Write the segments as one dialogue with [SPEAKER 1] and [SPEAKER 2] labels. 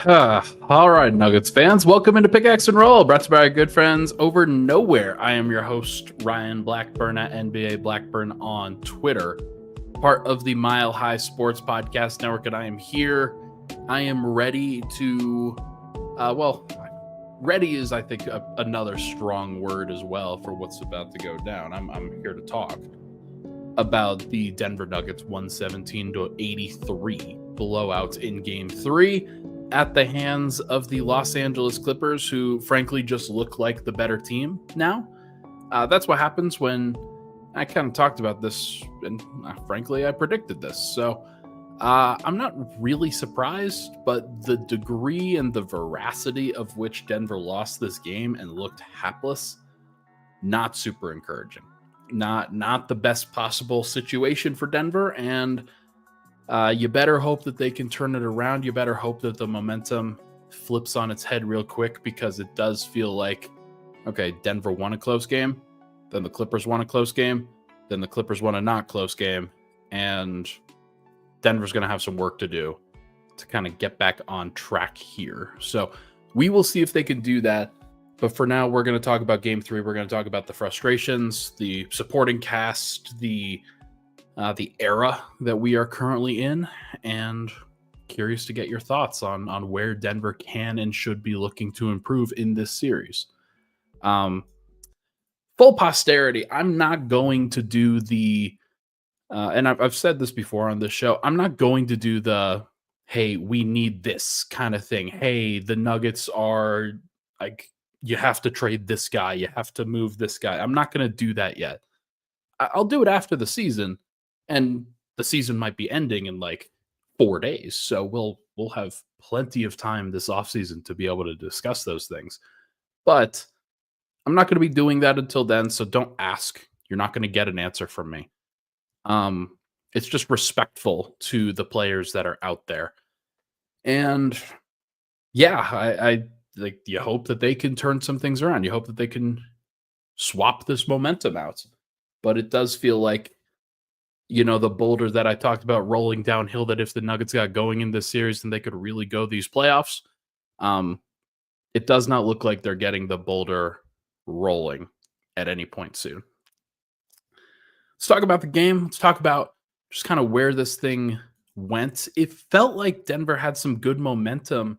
[SPEAKER 1] All right, Nuggets fans, welcome into Pickaxe and Roll, brought to you by our good friends over Nowhere. I am your host, Ryan Blackburn at NBA Blackburn on Twitter, part of the Mile High Sports Podcast Network, and I am here. I am ready to, ready is, I think, another strong word as well for what's about to go down. I'm here to talk about the Denver Nuggets 117-83 blowout in Game 3 at the hands of the Los Angeles Clippers, who frankly just look like the better team now. That's what happens when I kind of talked about this, and frankly, I predicted this. So I'm not really surprised, but the degree and the veracity of which Denver lost this game and looked hapless, not super encouraging. Not the best possible situation for Denver, and you better hope that they can turn it around. You better hope that the momentum flips on its head real quick, because it does feel like, okay, Denver won a close game, then the Clippers won a close game, then the Clippers won a not close game, and Denver's going to have some work to do to kind of get back on track here. So we will see if they can do that. But for now, we're going to talk about Game 3. We're going to talk about the frustrations, the supporting cast, the era that we are currently in, and curious to get your thoughts on where Denver can and should be looking to improve in this series. Full posterity, I'm not going to do the, and I've said this before on this show, I'm not going to do the, hey, we need this kind of thing. Hey, the Nuggets are like, you have to trade this guy, you have to move this guy. I'm not going to do that yet. I'll do it after the season. And the season might be ending in like 4 days. So we'll have plenty of time this offseason to be able to discuss those things. But I'm not going to be doing that until then. So don't ask. You're not going to get an answer from me. It's just respectful to the players that are out there. And yeah, I like, you hope that they can turn some things around. You hope that they can swap this momentum out. But it does feel like, you know, the boulder that I talked about rolling downhill, that if the Nuggets got going in this series, then they could really go these playoffs. It does not look like they're getting the boulder rolling at any point soon. Let's talk about the game. Let's talk about just kind of where this thing went. It felt like Denver had some good momentum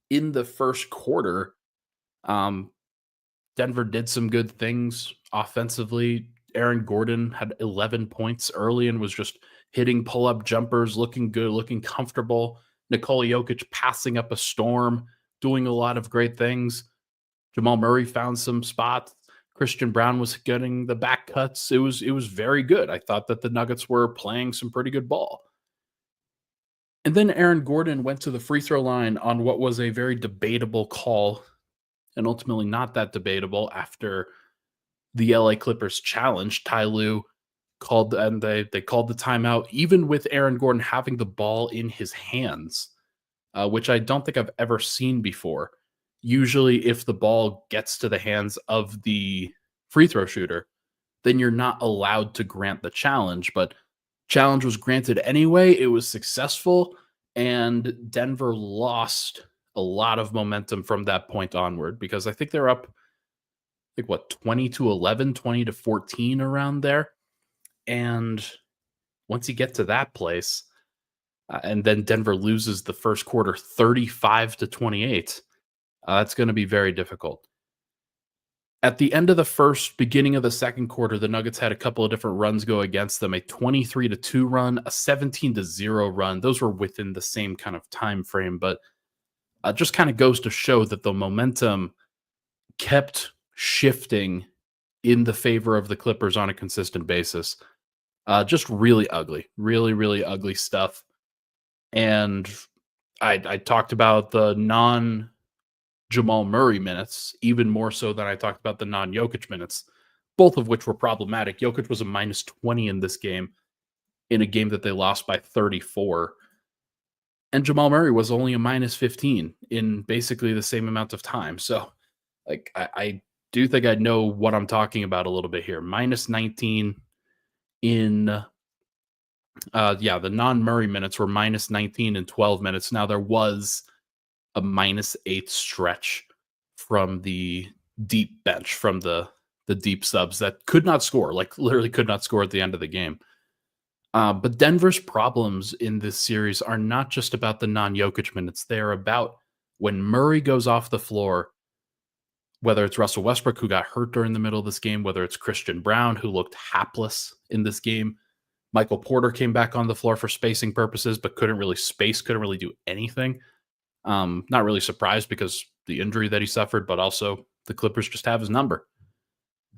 [SPEAKER 1] in the first quarter. Denver did some good things offensively. Aaron Gordon had 11 points early and was just hitting pull-up jumpers, looking good, looking comfortable. Nikola Jokic passing up a storm, doing a lot of great things. Jamal Murray found some spots. Christian Brown was getting the back cuts. It was very good. I thought that the Nuggets were playing some pretty good ball. And then Aaron Gordon went to the free throw line on what was a very debatable call, and ultimately not that debatable after the LA Clippers challenged. Ty Lue called, and they called the timeout, even with Aaron Gordon having the ball in his hands, which I don't think I've ever seen before. Usually, if the ball gets to the hands of the free throw shooter, then you're not allowed to grant the challenge. But challenge was granted anyway. It was successful, and Denver lost a lot of momentum from that point onward, because I think they're up, like, what, 20-11, 20-14 around there. And once you get to that place, and then Denver loses the first quarter 35-28, that's going to be very difficult. At the end of the first, beginning of the second quarter, the Nuggets had a couple of different runs go against them, a 23-2 run, a 17-0 run. Those were within the same kind of time frame, but just kind of goes to show that the momentum kept shifting in the favor of the Clippers on a consistent basis. Just really ugly, really, really ugly stuff. And I talked about the non-Jamal Murray minutes, even more so than I talked about the non-Jokic minutes, both of which were problematic. Jokic was a -20 in this game, in a game that they lost by 34. And Jamal Murray was only a -15 in basically the same amount of time. So, like, I do think I know what I'm talking about a little bit here. -19 in, the non-Murray minutes were -19 in 12 minutes. Now, there was a -8 stretch from the deep bench, from the deep subs that could not score, like literally could not score at the end of the game. But Denver's problems in this series are not just about the non-Jokic minutes. They're about when Murray goes off the floor, whether it's Russell Westbrook, who got hurt during the middle of this game, whether it's Christian Brown, who looked hapless in this game. Michael Porter came back on the floor for spacing purposes, but couldn't really space, couldn't really do anything. Not really surprised because the injury that he suffered, but also the Clippers just have his number.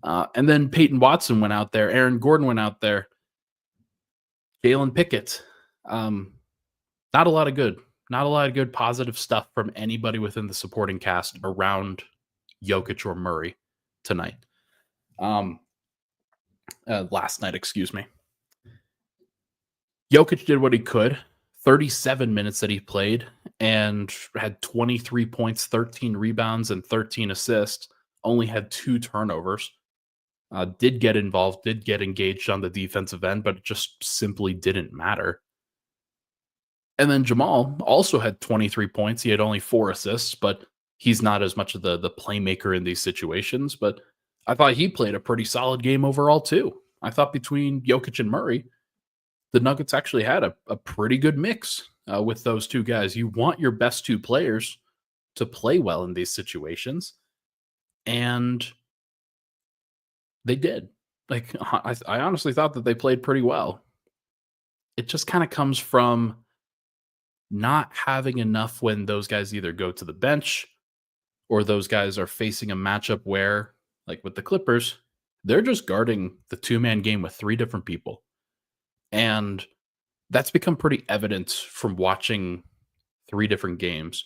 [SPEAKER 1] And then Peyton Watson went out there. Aaron Gordon went out there. Jalen Pickett. Not a lot of good positive stuff from anybody within the supporting cast around Jokic or Murray tonight. Last night, excuse me. Jokic did what he could. 37 minutes that he played and had 23 points, 13 rebounds, and 13 assists. Only had 2 turnovers. Did get involved, did get engaged on the defensive end, but it just simply didn't matter. And then Jamal also had 23 points. He had only 4 assists, but he's not as much of the playmaker in these situations. But I thought he played a pretty solid game overall, too. I thought between Jokic and Murray, the Nuggets actually had a pretty good mix with those two guys. You want your best 2 players to play well in these situations. And they did. Like, I honestly thought that they played pretty well. It just kind of comes from not having enough when those guys either go to the bench or those guys are facing a matchup where, like with the Clippers, they're just guarding the 2-man game with 3 different people. And that's become pretty evident from watching 3 different games.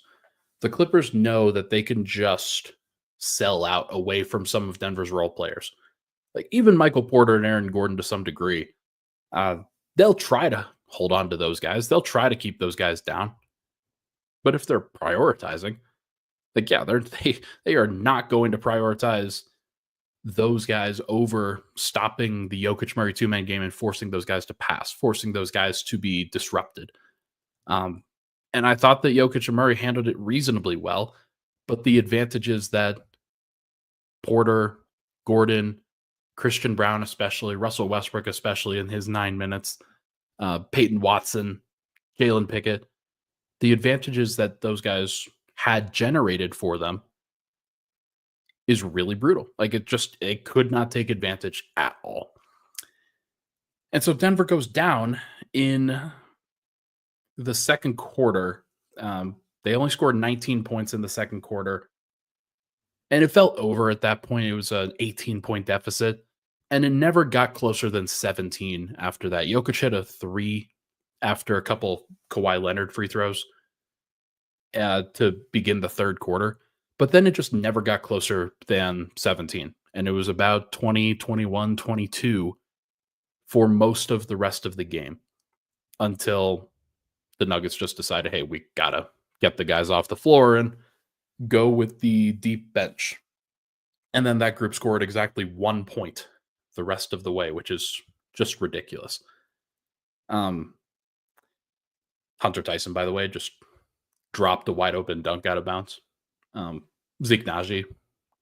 [SPEAKER 1] The Clippers know that they can just sell out away from some of Denver's role players. Like even Michael Porter and Aaron Gordon to some degree, they'll try to hold on to those guys. They'll try to keep those guys down. But if they're prioritizing, like, yeah, they are not going to prioritize those guys over stopping the Jokic Murray 2-man game and forcing those guys to pass, forcing those guys to be disrupted. And I thought that Jokic and Murray handled it reasonably well, but the advantages that Porter, Gordon, Christian Brown, especially Russell Westbrook, especially in his 9 minutes, Peyton Watson, Jalen Pickett, the advantages that those guys had generated for them is really brutal. Like it could not take advantage at all. And so Denver goes down in the second quarter. They only scored 19 points in the second quarter. And it felt over at that point. It was an 18-point deficit. And it never got closer than 17 after that. Jokic hit a 3 after a couple Kawhi Leonard free throws to begin the third quarter. But then it just never got closer than 17. And it was about 20, 21, 22 for most of the rest of the game until the Nuggets just decided, hey, we got to get the guys off the floor and go with the deep bench. And then that group scored exactly 1 point the rest of the way, which is just ridiculous. Hunter Tyson, by the way, just dropped a wide open dunk out of bounds. Zeke Naji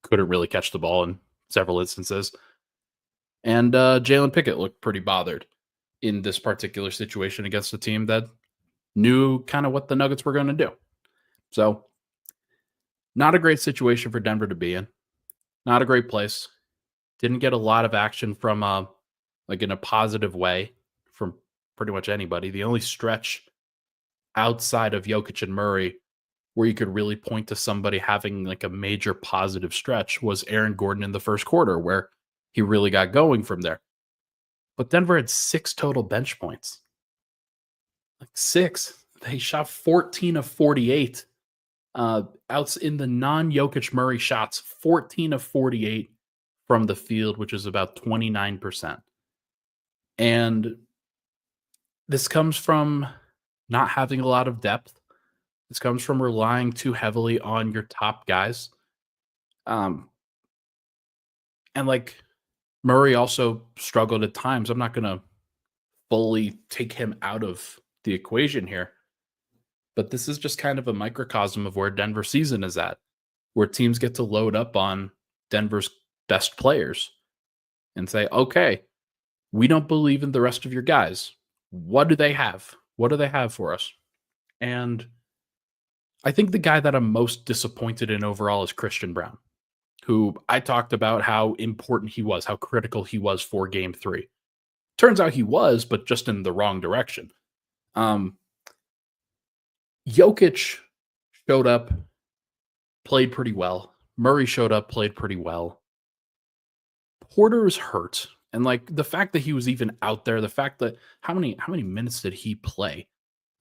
[SPEAKER 1] couldn't really catch the ball in several instances. And Jalen Pickett looked pretty bothered in this particular situation against a team that knew kind of what the Nuggets were going to do. So not a great situation for Denver to be in. Not a great place. Didn't get a lot of action from like in a positive way from pretty much anybody. The only stretch outside of Jokic and Murray where you could really point to somebody having like a major positive stretch was Aaron Gordon in the first quarter, where he really got going from there. But Denver had 6 total bench points. Like 6. They shot 14 of 48. Outs in the non-Jokic Murray shots, 14 of 48 from the field, which is about 29%. And this comes from not having a lot of depth. This comes from relying too heavily on your top guys. And like Murray also struggled at times. I'm not going to fully take him out of the equation here. But this is just kind of a microcosm of where Denver season is at, where teams get to load up on Denver's best players and say, okay, we don't believe in the rest of your guys. What do they have? What do they have for us? And I think the guy that I'm most disappointed in overall is Christian Brown, who I talked about how important he was, how critical he was for game 3. Turns out he was, but just in the wrong direction. Jokic showed up, played pretty well. Murray showed up, played pretty well. Porter is hurt. And like the fact that he was even out there, the fact that how many minutes did he play?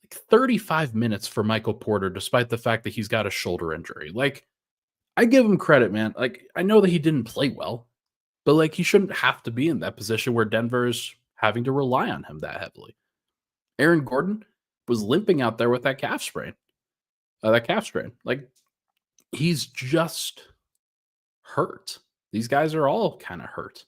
[SPEAKER 1] Like 35 minutes for Michael Porter, despite the fact that he's got a shoulder injury. Like, I give him credit, man. Like, I know that he didn't play well, but like he shouldn't have to be in that position where Denver's having to rely on him that heavily. Aaron Gordon was limping out there with that calf strain. Like, he's just hurt. These guys are all kind of hurt.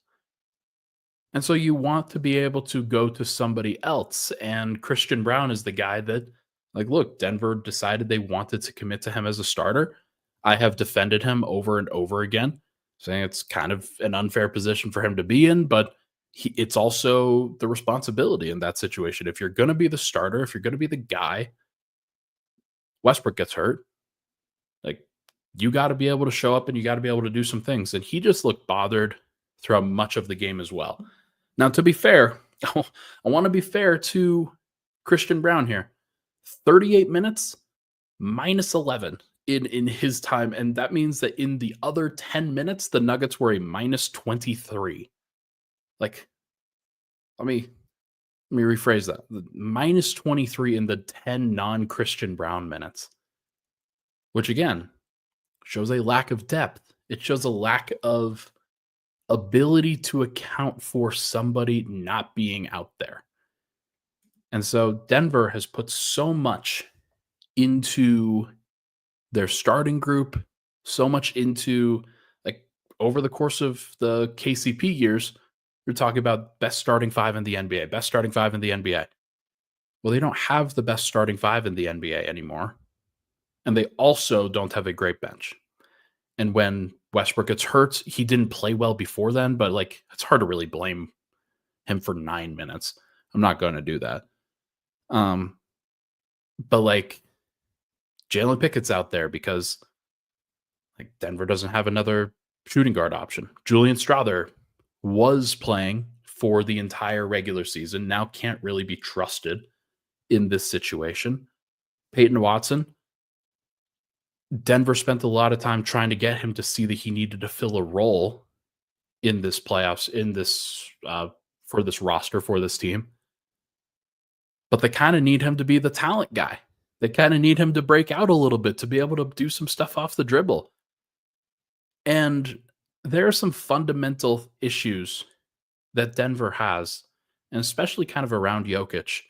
[SPEAKER 1] And so you want to be able to go to somebody else. And Christian Brown is the guy that, like, look, Denver decided they wanted to commit to him as a starter. I have defended him over and over again, saying it's kind of an unfair position for him to be in, but it's also the responsibility in that situation. If you're going to be the starter, if you're going to be the guy, Westbrook gets hurt. Like, you got to be able to show up and you got to be able to do some things. And he just looked bothered throughout much of the game as well. Now, to be fair, I want to be fair to Christian Brown here. 38 minutes, minus 11 in his time. And that means that in the other 10 minutes, the Nuggets were a minus 23. Like, let me rephrase that. Minus 23 in the 10 non-Christian Brown minutes. Which, again, shows a lack of depth. It shows a lack of ability to account for somebody not being out there. And so Denver has put so much into their starting group, so much into, like, over the course of the KCP years, we're talking about best starting 5 in the NBA, best starting 5 in the NBA. Well, they don't have the best starting 5 in the NBA anymore. And they also don't have a great bench. And when Westbrook gets hurt, he didn't play well before then, but like, it's hard to really blame him for 9 minutes. I'm not going to do that. But like, Jalen Pickett's out there because like Denver doesn't have another shooting guard option. Julian Strawther was playing for the entire regular season, now can't really be trusted in this situation. Peyton Watson, Denver spent a lot of time trying to get him to see that he needed to fill a role in this playoffs, in this for this roster, for this team. But they kind of need him to be the talent guy. They kind of need him to break out a little bit, to be able to do some stuff off the dribble. And there are some fundamental issues that Denver has, and especially kind of around Jokic,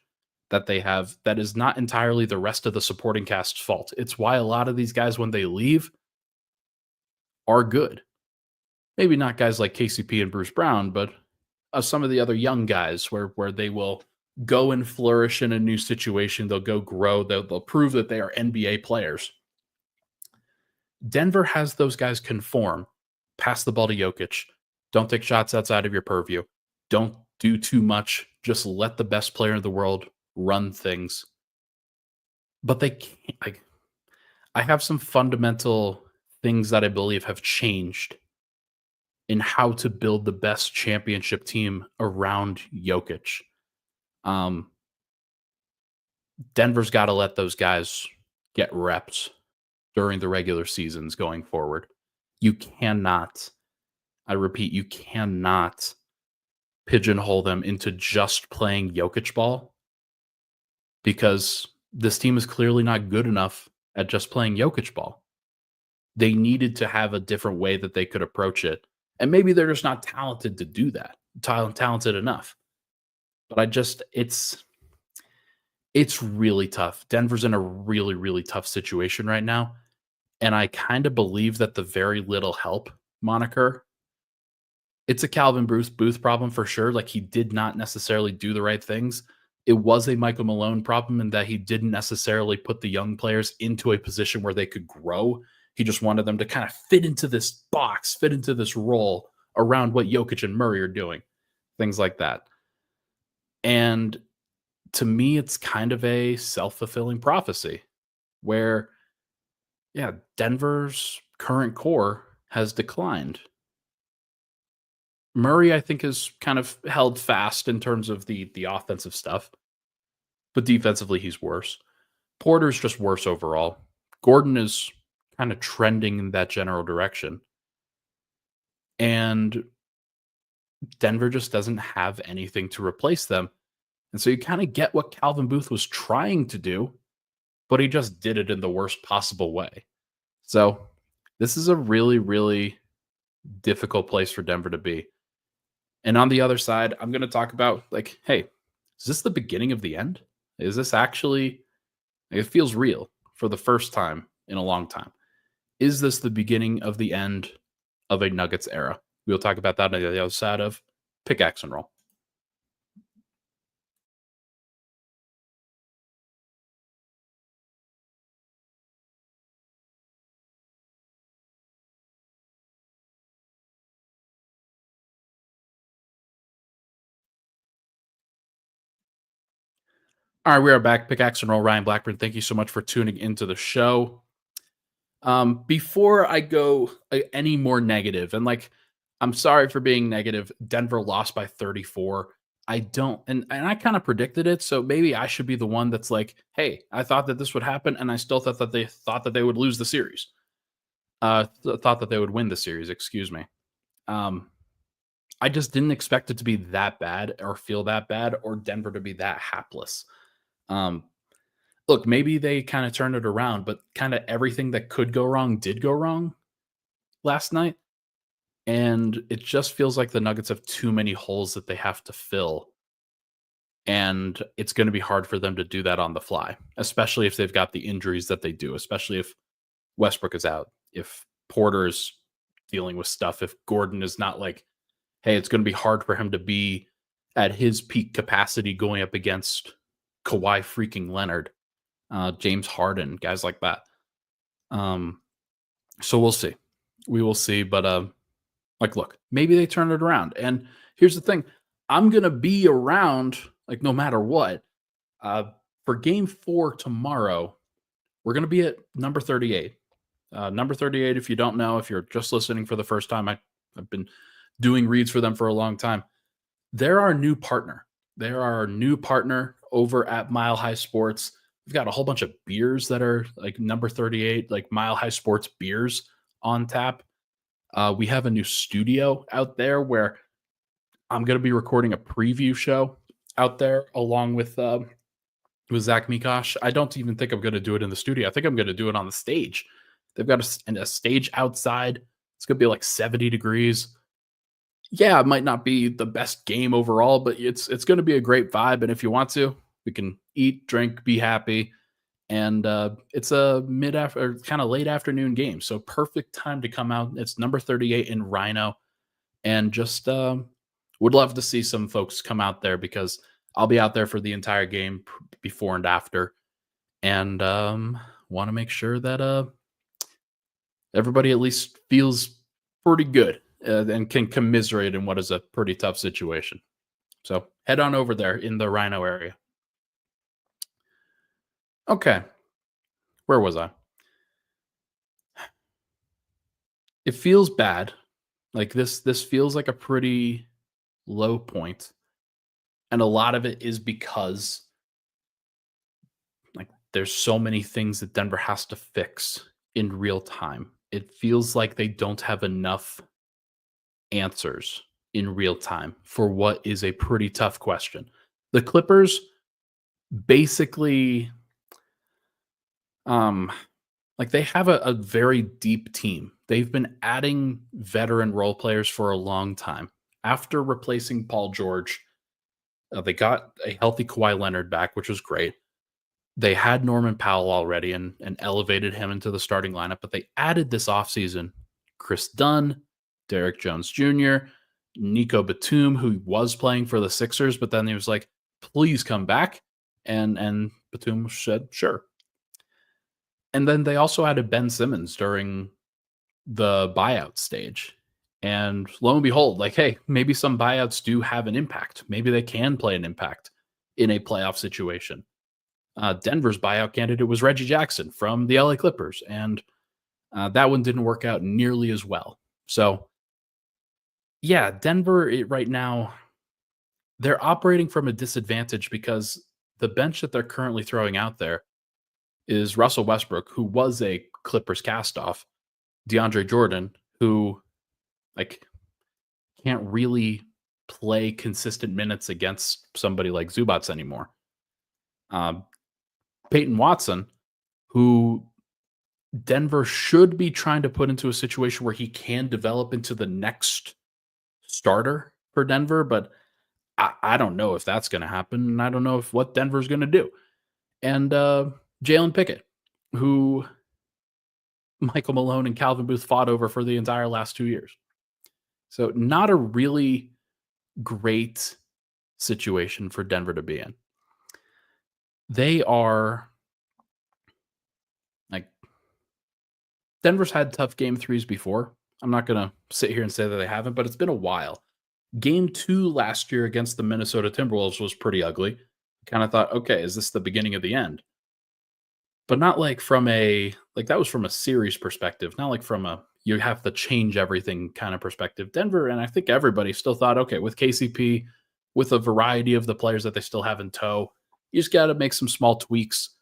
[SPEAKER 1] that they have that is not entirely the rest of the supporting cast's fault. It's why a lot of these guys, when they leave, are good. Maybe not guys like KCP and Bruce Brown, but some of the other young guys where they will go and flourish in a new situation. They'll go grow. They'll prove that they are NBA players. Denver has those guys conform. Pass the ball to Jokic. Don't take shots outside of your purview. Don't do too much. Just let the best player in the world run things. But they can't. I have some fundamental things that I believe have changed in how to build the best championship team around Jokic. Denver's got to let those guys get reps during the regular seasons going forward. You cannot, I repeat, you cannot pigeonhole them into just playing Jokic ball, because this team is clearly not good enough at just playing Jokic ball. They needed to have a different way that they could approach it. And maybe they're just not talented to do that, talented enough. But it's really tough. Denver's in a really, really tough situation right now. And I kind of believe that the very little help moniker, it's a Calvin Booth problem for sure. Like, he did not necessarily do the right things, it was a Michael Malone problem in that he didn't necessarily put the young players into a position where they could grow. He just wanted them to kind of fit into this box, fit into this role around what Jokic and Murray are doing, things like that. And to me, it's kind of a self fulfilling prophecy where, yeah, Denver's current core has declined. Murray, I think, is kind of held fast in terms of the offensive stuff, but defensively, he's worse. Porter's just worse overall. Gordon is kind of trending in that general direction. And Denver just doesn't have anything to replace them. And so you kind of get what Calvin Booth was trying to do, but he just did it in the worst possible way. So this is a really, really difficult place for Denver to be. And on the other side, I'm going to talk about like, hey, is this the beginning of the end? Is this actually, it feels real for the first time in a long time. Is this the beginning of the end of a Nuggets era? We'll talk about that on the other side of Pickaxe and Roll. All right, we are back. Pickaxe and Roll, Ryan Blackburn. Thank you so much for tuning into the show. Before I go any more negative, and like, I'm sorry for being negative. Denver lost by 34. I don't, and I kind of predicted it, so maybe I should be the one that's like, hey, I thought that this would happen, and I still thought that they would lose the series. Thought that they would win the series. Excuse me. Um, I just didn't expect it to be that bad, or feel that bad, or Denver to be that hapless. Um, Look, maybe they kind of turned it around, but kind of everything that could go wrong did go wrong last night. And it just feels like the Nuggets have too many holes that they have to fill. And it's going to be hard for them to do that on the fly, especially if they've got the injuries that they do, especially if Westbrook is out, if Porter's dealing with stuff, if Gordon is not like, hey, it's going to be hard for him to be at his peak capacity going up against Kawhi freaking Leonard, James Harden, guys like that. So we'll see. We will see. But like, look, maybe they turn it around. And here's the thing: I'm gonna be around, like, no matter what. For Game 4 tomorrow, we're gonna be at number 38. Number 38. If you don't know, if you're just listening for the first time, I've been doing reads for them for a long time. They're our new partner. They're our new partner over at Mile High Sports. We've got a whole bunch of beers that are like number 38, like Mile High Sports beers on tap. We have a new studio out there where I'm going to be recording a preview show out there along with Zach Mikosh. I don't even think I'm going to do it in the studio. I think I'm going to do it on the stage. They've got a stage outside. It's going to be like 70 degrees. Yeah, it might not be the best game overall, but it's going to be a great vibe. And if you want to, we can eat, drink, be happy. And it's a kind of late afternoon game. So perfect time to come out. It's number 38 in Rhino. And just would love to see some folks come out there because I'll be out there for the entire game before and after. And want to make sure that everybody at least feels pretty good and can commiserate in what is a pretty tough situation. So head on over there in the Rhino area. Okay. Where was I? It feels bad. Like this feels like a pretty low point. And a lot of it is because like there's so many things that Denver has to fix in real time. It feels like they don't have enough answers in real time for what is a pretty tough question. The Clippers basically like they have a very deep team. They've been adding veteran role players for a long time. After replacing Paul George, they got a healthy Kawhi Leonard back, which was great. They had Norman Powell already and elevated him into the starting lineup, but they added this offseason Chris Dunn, Derek Jones Jr., Nico Batum, who was playing for the Sixers, but then he was like, please come back. And Batum said, sure. And then they also added Ben Simmons during the buyout stage. And lo and behold, like, hey, maybe some buyouts do have an impact. Maybe they can play an impact in a playoff situation. Denver's buyout candidate was Reggie Jackson from the LA Clippers, and that one didn't work out nearly as well. So, yeah, Denver right now, they're operating from a disadvantage because the bench that they're currently throwing out there is Russell Westbrook, who was a Clippers castoff, DeAndre Jordan, who like can't really play consistent minutes against somebody like Zubats anymore. Um, Peyton Watson, who Denver should be trying to put into a situation where he can develop into the next starter for Denver, but I don't know if that's going to happen. And I don't know if what Denver's going to do. And Jalen Pickett, who Michael Malone and Calvin Booth fought over for the entire last 2 years. So not a really great situation for Denver to be in. They are like Denver's had tough game threes before. I'm not going to sit here and say that they haven't, but it's been a while. Game 2 last year against the Minnesota Timberwolves was pretty ugly. Kind of thought, okay, is this the beginning of the end? But not like from a like that was from a series perspective, not like from a you have to change everything kind of perspective. Denver, and I think everybody still thought, okay, with KCP, with a variety of the players that they still have in tow, you just got to make some small tweaks.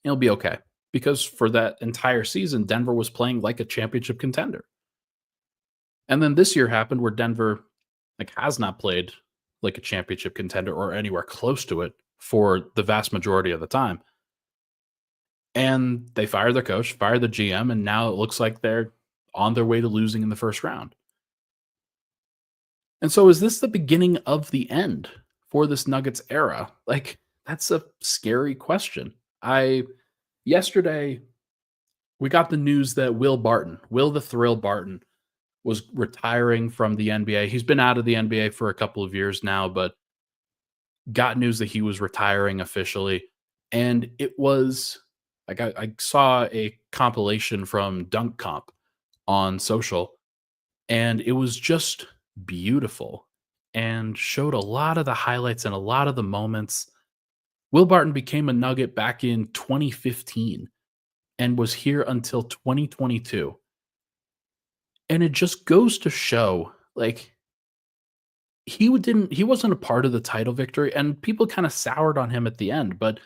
[SPEAKER 1] It'll be okay. Because for that entire season, Denver was playing like a championship contender. And then this year happened where Denver like has not played like a championship contender or anywhere close to it for the vast majority of the time. And they fired their coach, fired the GM, and now it looks like they're on their way to losing in the first round. And so is this the beginning of the end for this Nuggets era? Like, that's a scary question. Yesterday we got the news that Will the Thrill Barton, was retiring from the NBA. He's been out of the NBA for a couple of years now, but got news that he was retiring officially. And it was like I saw a compilation from Dunk Comp on social, and it was just beautiful and showed a lot of the highlights and a lot of the moments. Will Barton became a Nugget back in 2015 and was here until 2022. And it just goes to show, like, he wasn't a part of the title victory, and people kind of soured on him at the end, but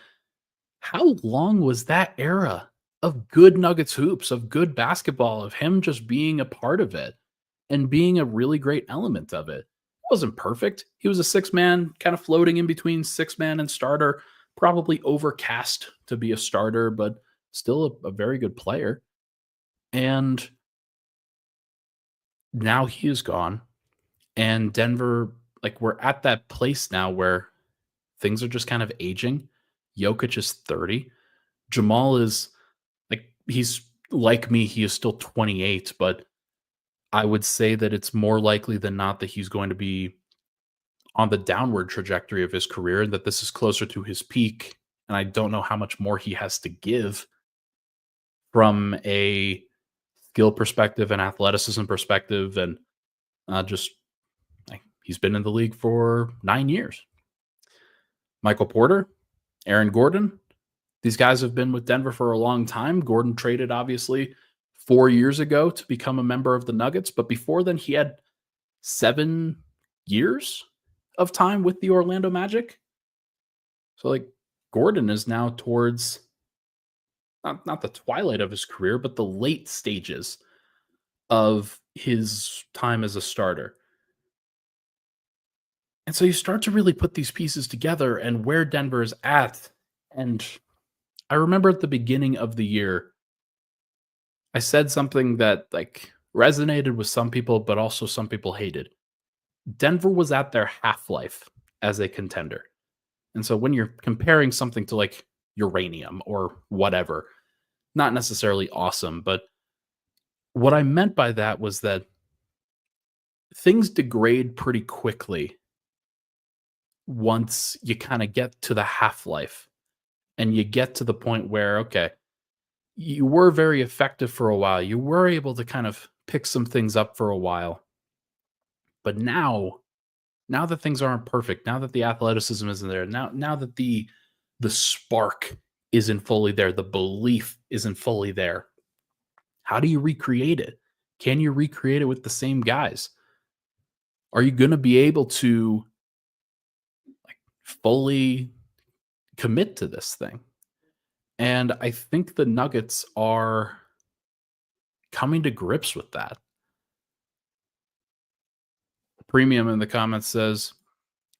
[SPEAKER 1] how long was that era of good Nuggets hoops, of good basketball, of him just being a part of it and being a really great element of it? It wasn't perfect. He was a six-man, kind of floating in between six-man and starter, probably overcast to be a starter, but still a very good player. And now he is gone. And Denver, like, we're at that place now where things are just kind of aging. Jokic is 30. Jamal is he's like me, he is still 28, but I would say that it's more likely than not that he's going to be on the downward trajectory of his career and that this is closer to his peak. And I don't know how much more he has to give from a skill perspective and athleticism perspective. And just he's been in the league for 9 years. Michael Porter, Aaron Gordon, these guys have been with Denver for a long time. Gordon traded, obviously, 4 years ago to become a member of the Nuggets. But before then, he had 7 years of time with the Orlando Magic. So, like, Gordon is now towards not the twilight of his career, but the late stages of his time as a starter. And so you start to really put these pieces together and where Denver is at. And I remember at the beginning of the year, I said something that like resonated with some people, but also some people hated. Denver was at their half-life as a contender. And so when you're comparing something to like uranium or whatever, not necessarily awesome, but what I meant by that was that things degrade pretty quickly once you kind of get to the half-life and you get to the point where, okay, you were very effective for a while. You were able to kind of pick some things up for a while. But now that things aren't perfect, now that the athleticism isn't there, now that the spark isn't fully there, the belief isn't fully there, how do you recreate it? Can you recreate it with the same guys? Are you going to be able to fully commit to this thing? And I think the Nuggets are coming to grips with that. Premium in the comments says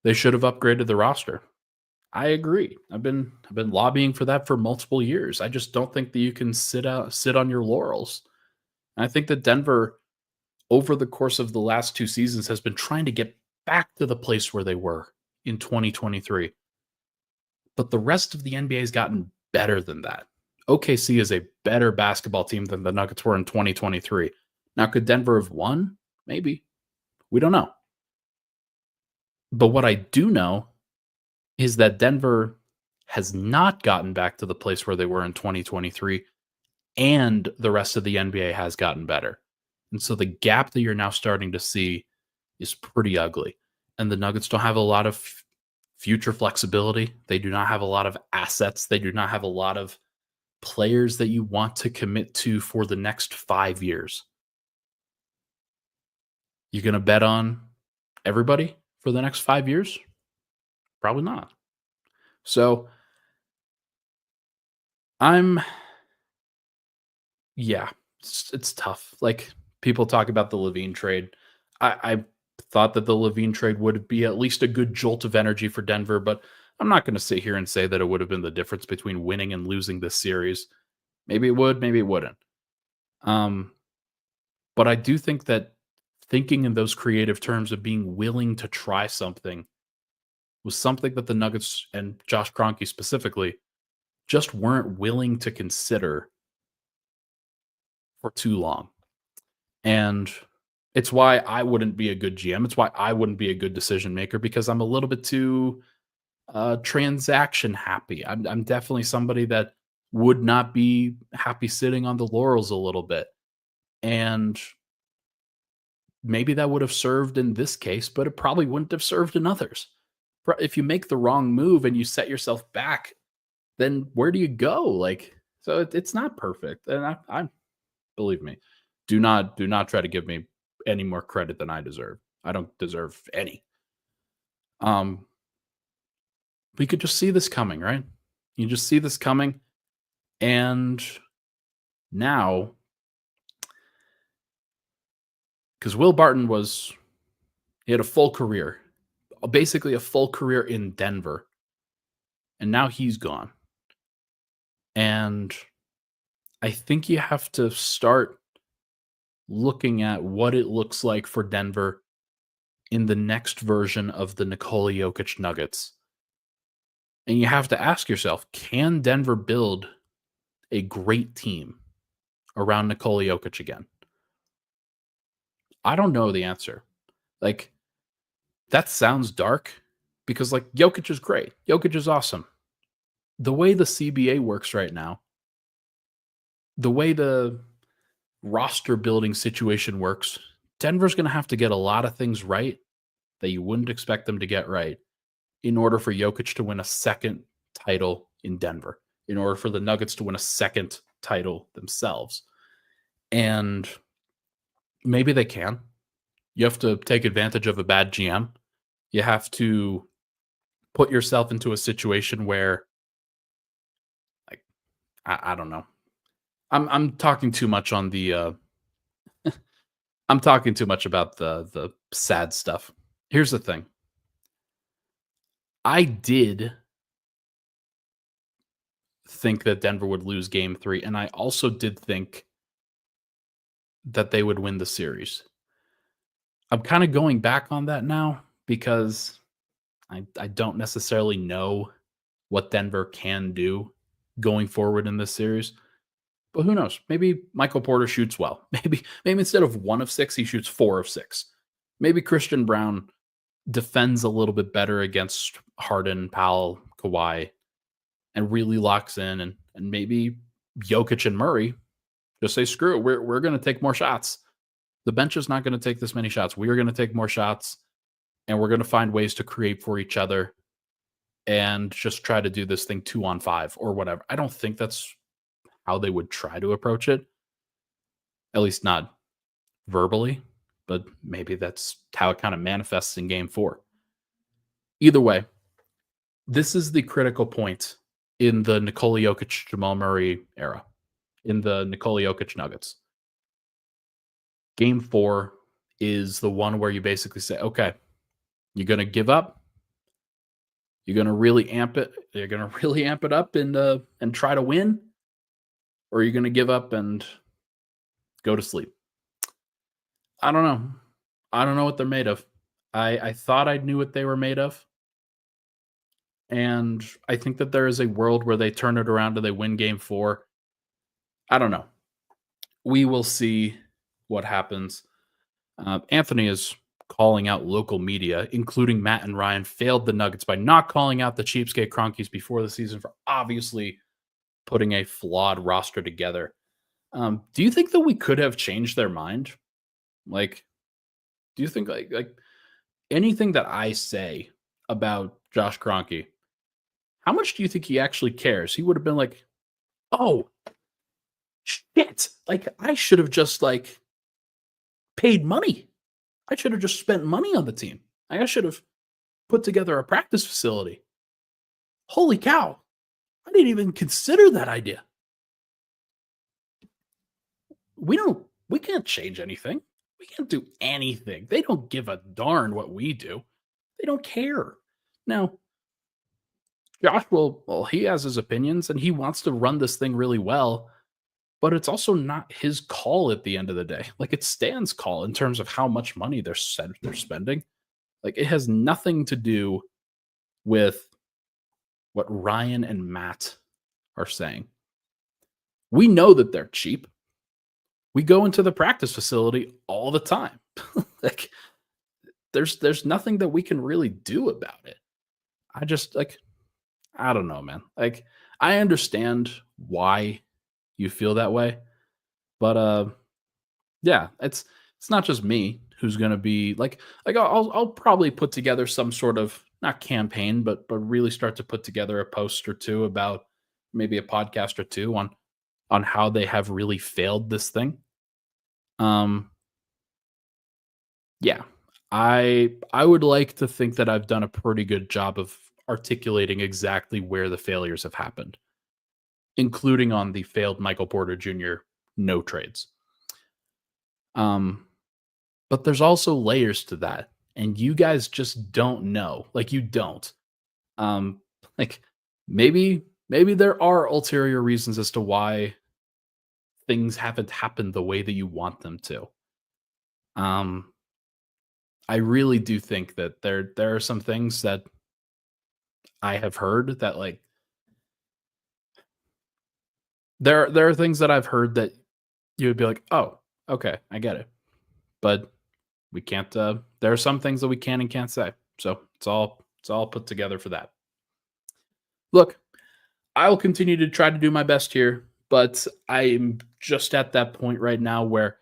[SPEAKER 1] they should have upgraded the roster. I agree. I've been lobbying for that for multiple years. I just don't think that you can sit on your laurels. And I think that Denver, over the course of the last 2 seasons, has been trying to get back to the place where they were in 2023. But the rest of the NBA has gotten better than that. OKC is a better basketball team than the Nuggets were in 2023. Now, could Denver have won? Maybe. We don't know. But what I do know is that Denver has not gotten back to the place where they were in 2023, and the rest of the NBA has gotten better. And so the gap that you're now starting to see is pretty ugly. And the Nuggets don't have a lot of future flexibility. They do not have a lot of assets. They do not have a lot of players that you want to commit to for the next 5 years. You going to bet on everybody for the next 5 years? Probably not. So it's tough. Like, people talk about the Levine trade. I thought that the Levine trade would be at least a good jolt of energy for Denver, but I'm not going to sit here and say that it would have been the difference between winning and losing this series. Maybe it would, maybe it wouldn't. But I do think that thinking in those creative terms of being willing to try something was something that the Nuggets and Josh Kroenke specifically just weren't willing to consider for too long. And it's why I wouldn't be a good GM. It's why I wouldn't be a good decision maker, because I'm a little bit too transaction happy. I'm definitely somebody that would not be happy sitting on the laurels a little bit. And maybe that would have served in this case, but it probably wouldn't have served in others. If you make the wrong move and you set yourself back, then where do you go? Like, so it's not perfect. And I believe me, do not try to give me any more credit than I deserve. I don't deserve any. We could just see this coming, right? You just see this coming. And now, because Will Barton he had a full career, basically a full career in Denver. And now he's gone. And I think you have to start looking at what it looks like for Denver in the next version of the Nikola Jokic Nuggets. And you have to ask yourself, can Denver build a great team around Nikola Jokic again? I don't know the answer. Like, that sounds dark because, like, Jokic is great. Jokic is awesome. The way the CBA works right now, the way the roster building situation works, Denver's going to have to get a lot of things right that you wouldn't expect them to get right in order for Jokic to win a second title in Denver, in order for the Nuggets to win a second title themselves. And maybe they can. You have to take advantage of a bad GM. You have to put yourself into a situation where, like, I don't know. I'm talking too much on the I'm talking too much about the sad stuff. Here's the thing. I did think that Denver would lose game 3, and I also did think that they would win the series. I'm kind of going back on that now because I don't necessarily know what Denver can do going forward in this series. But who knows? Maybe Michael Porter shoots well. Maybe instead of 1 of 6, he shoots 4 of 6. Maybe Christian Braun defends a little bit better against Harden, Powell, Kawhi, and really locks in, and maybe Jokic and Murray just say, screw it, we're going to take more shots. The bench is not going to take this many shots. We are going to take more shots, and we're going to find ways to create for each other and just try to do this thing 2-on-5 or whatever. I don't think that's how they would try to approach it, at least not verbally, but maybe that's how it kind of manifests in game 4. Either way, this is the critical point in the Nikola Jokic, Jamal Murray era, in the Nikola Jokic Nuggets. Game 4 is the one where you basically say, okay, you're going to give up. You're going to really amp it. You're going to really amp it up and try to win, or you're going to give up and go to sleep. I don't know. I don't know what they're made of. I thought I knew what they were made of. And I think that there is a world where they turn it around and they win game 4. I don't know. We will see what happens. Anthony is calling out local media, including Matt and Ryan, failed the Nuggets by not calling out the cheapskate Cronkies before the season for obviously putting a flawed roster together. Do you think that we could have changed their mind? Like, do you think like anything that I say about Josh Kroenke, how much do you think he actually cares? He would have been like, oh, shit. Like, I should have just paid money. I should have just spent money on the team. I should have put together a practice facility. Holy cow. I didn't even consider that idea. We can't change anything. We can't do anything. They don't give a darn what we do. They don't care. Now, Josh he has his opinions and he wants to run this thing really well, but it's also not his call at the end of the day. Like, it's Stan's call in terms of how much money they're spending. Like, it has nothing to do with what Ryan and Matt are saying. We know that they're cheap. We go into the practice facility all the time. Like, there's nothing that we can really do about it. I just I don't know, man. Like, I understand why you feel that way, but yeah, it's not just me who's gonna be I'll probably put together some sort of, not campaign, but really start to put together a post or two about, maybe a podcast or two on how they have really failed this thing. Yeah, I would like to think that I've done a pretty good job of articulating exactly where the failures have happened, including on the failed Michael Porter Jr. no trades. But there's also layers to that, and you guys just don't know. Like, you don't. Um, like maybe there are ulterior reasons as to why things haven't happened the way that you want them to. Um, I really do think that there are some things that I have heard that there are things that I've heard that you would be like, oh, okay, I get it. But we can't there are some things that we can and can't say. So it's all put together for that. Look, I will continue to try to do my best here, but I'm just at that point right now where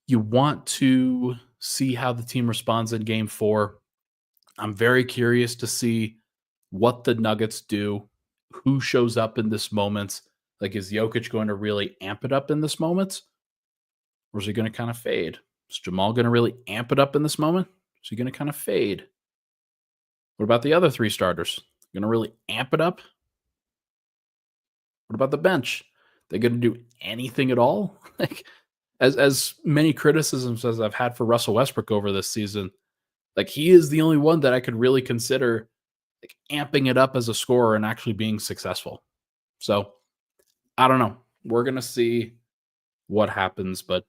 [SPEAKER 1] you want to see how the team responds in game 4. I'm very curious to see what the Nuggets do, who shows up in this moment. Like, is Jokic going to really amp it up in this moment? Or is he going to kind of fade? Is Jamal going to really amp it up in this moment? Is he going to kind of fade? What about the other 3 starters? Going to really amp it up? What about the bench? They going to do anything at all? Like, as many criticisms as I've had for Russell Westbrook over this season, like, he is the only one that I could really consider amping it up as a scorer and actually being successful. So I don't know. We're going to see what happens, but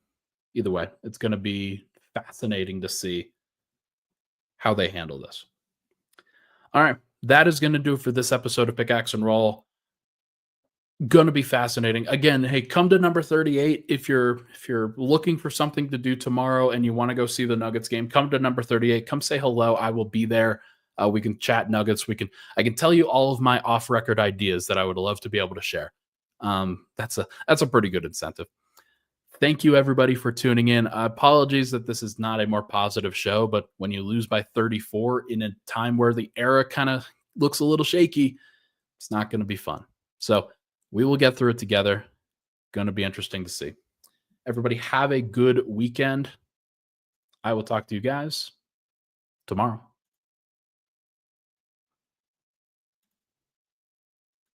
[SPEAKER 1] either way, it's going to be fascinating to see how they handle this. All right. That is going to do it for this episode of Pickaxe and Roll. Gonna be fascinating. Again, hey, come to number 38 if you're looking for something to do tomorrow and you want to go see the Nuggets game. Come to number 38. Come say hello. I will be there. We can chat Nuggets. I can tell you all of my off-record ideas that I would love to be able to share. That's a pretty good incentive. Thank you everybody for tuning in. Apologies that this is not a more positive show, but when you lose by 34 in a time where the era kind of looks a little shaky, it's not going to be fun. So we will get through it together. Going to be interesting to see. Everybody have a good weekend. I will talk to you guys tomorrow.